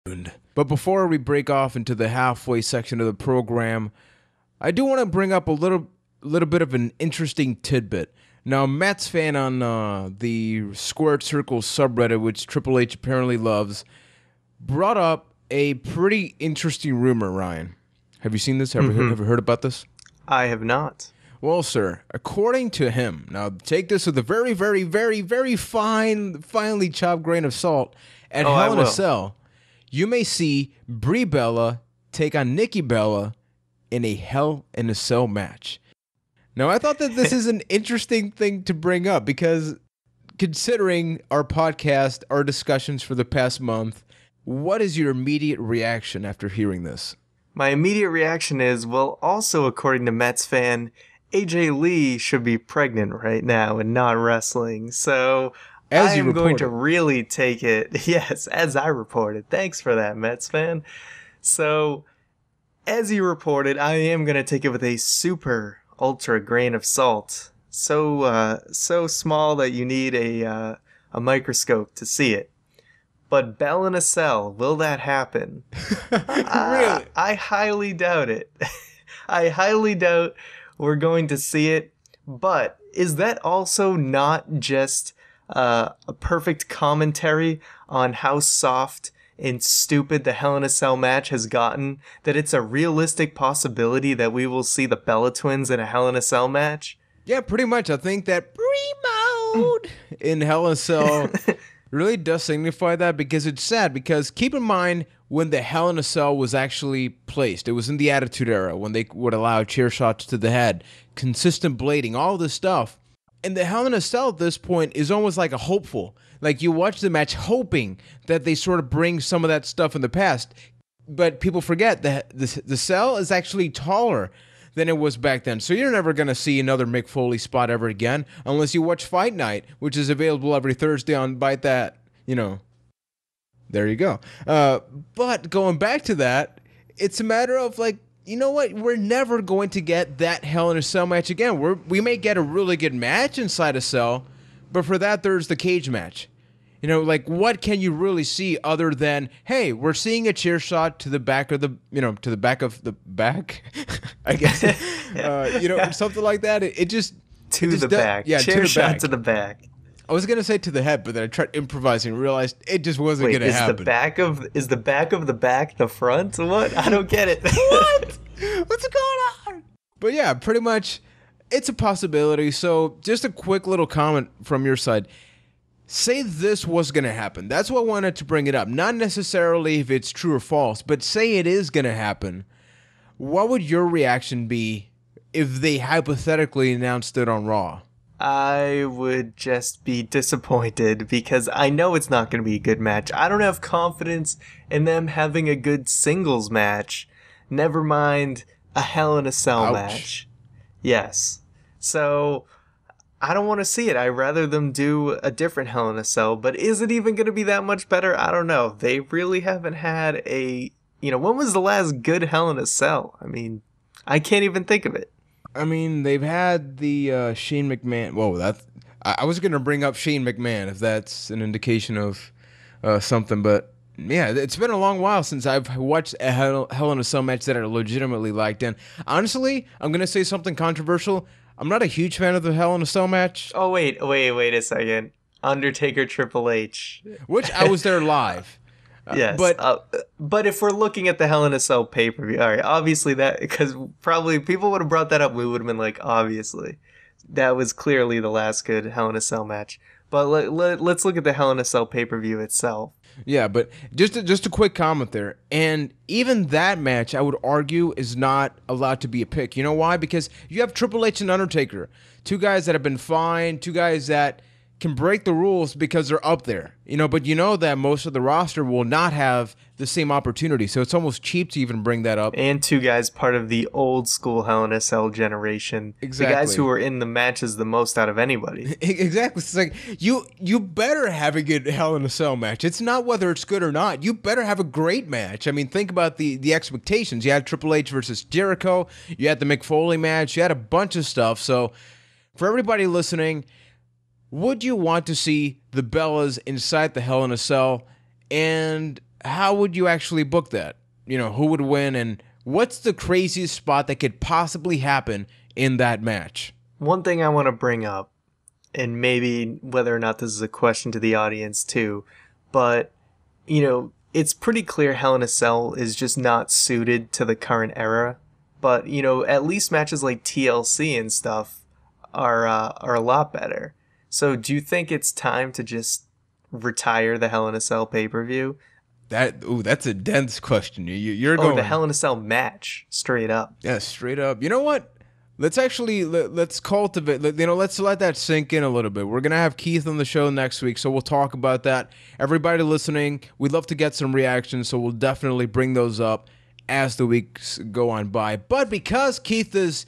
But before we break off into the halfway section of the program, I do want to bring up a little bit of an interesting tidbit. Now, Matt's fan on the Squared Circle subreddit, which Triple H apparently loves, brought up a pretty interesting rumor, Ryan. Have you seen this? Have you heard about this? I have not. Well, sir, according to him, now take this with a very, very, very, very finely chopped grain of salt, at Hell in a Cell, you may see Brie Bella take on Nikki Bella in a Hell in a Cell match. Now, I thought that this is an interesting thing to bring up because considering our podcast, our discussions for the past month, what is your immediate reaction after hearing this? My immediate reaction is, well, also according to Mets fan, AJ Lee should be pregnant right now and not wrestling. So I am going to really take it. Yes, as I reported. Thanks for that, Mets fan. So, as you reported, I am going to take it with a super ultra grain of salt. So small that you need a microscope to see it. But Bell in a Cell, will that happen? Really? I highly doubt it. I highly doubt we're going to see it. But is that also not just a perfect commentary on how soft and stupid the Hell in a Cell match has gotten, that it's a realistic possibility that we will see the Bella Twins in a Hell in a Cell match? Yeah, pretty much. I think that Brie mode in Hell in a Cell really does signify that, because it's sad, because keep in mind when the Hell in a Cell was actually placed, it was in the Attitude Era when they would allow chair shots to the head, consistent blading, all this stuff. And the Hell in a Cell at this point is almost like a hopeful. Like, you watch the match hoping that they sort of bring some of that stuff in the past. But people forget that the cell is actually taller than it was back then. So you're never going to see another Mick Foley spot ever again unless you watch Fight Night, which is available every Thursday on Byte. That, there you go. But going back to that, it's a matter of, like, you know what? We're never going to get that Hell in a Cell match again. We may get a really good match inside a cell, but for that, there's the cage match. Like, what can you really see other than, hey, we're seeing a chair shot to the back of the, to the back of the back, I guess. Something like that. It just... To the back. Yeah, chair to the shot back. to the back. I was going to say to the head, but then I tried improvising and realized it just wasn't going to happen. Is the back of the back the front? What? I don't get it. What? What's going on? But yeah, pretty much, it's a possibility. So just a quick little comment from your side. Say this was going to happen. That's what I wanted to bring it up. Not necessarily if it's true or false, but say it is going to happen. What would your reaction be if they hypothetically announced it on Raw? I would just be disappointed because I know it's not going to be a good match. I don't have confidence in them having a good singles match. Never mind a Hell in a Cell match. Yes. So I don't want to see it. I'd rather them do a different Hell in a Cell. But is it even going to be that much better? I don't know. They really haven't had a... when was the last good Hell in a Cell? I mean, I can't even think of it. I mean, they've had the Shane McMahon... Whoa, I was going to bring up Shane McMahon, if that's an indication of something. But, yeah, it's been a long while since I've watched a Hell in a Cell match that I legitimately liked. And honestly, I'm going to say something controversial. I'm not a huge fan of the Hell in a Cell match. Oh, wait a second. Undertaker Triple H. Which I was there live. Yes, but if we're looking at the Hell in a Cell pay-per-view, all right, obviously that, because probably people would have brought that up, we would have been like, obviously, that was clearly the last good Hell in a Cell match. But let's look at the Hell in a Cell pay-per-view itself. Yeah, but just a quick comment there. And even that match, I would argue, is not allowed to be a pick. You know why? Because you have Triple H and Undertaker, two guys that have been fine, two guys that can break the rules because they're up there, but that most of the roster will not have the same opportunity. So it's almost cheap to even bring that up. And two guys part of the old school Hell in a Cell generation. Exactly. The guys who were in the matches the most out of anybody. Exactly. It's like, you better have a good Hell in a Cell match. It's not whether it's good or not. You better have a great match. I mean, think about the expectations. You had Triple H versus Jericho. You had the Mick Foley match. You had a bunch of stuff. So for everybody listening, would you want to see the Bellas inside the Hell in a Cell? And how would you actually book that? Who would win, and what's the craziest spot that could possibly happen in that match? One thing I want to bring up, and maybe whether or not this is a question to the audience too, but, it's pretty clear Hell in a Cell is just not suited to the current era. But, at least matches like TLC and stuff are a lot better. So do you think it's time to just retire the Hell in a Cell pay-per-view? That's a dense question. You're going... the Hell in a Cell match, straight up. Yeah, straight up. You know what? Let's cultivate, let's let that sink in a little bit. We're going to have Keith on the show next week, so we'll talk about that. Everybody listening, we'd love to get some reactions, so we'll definitely bring those up as the weeks go on by. But because Keith is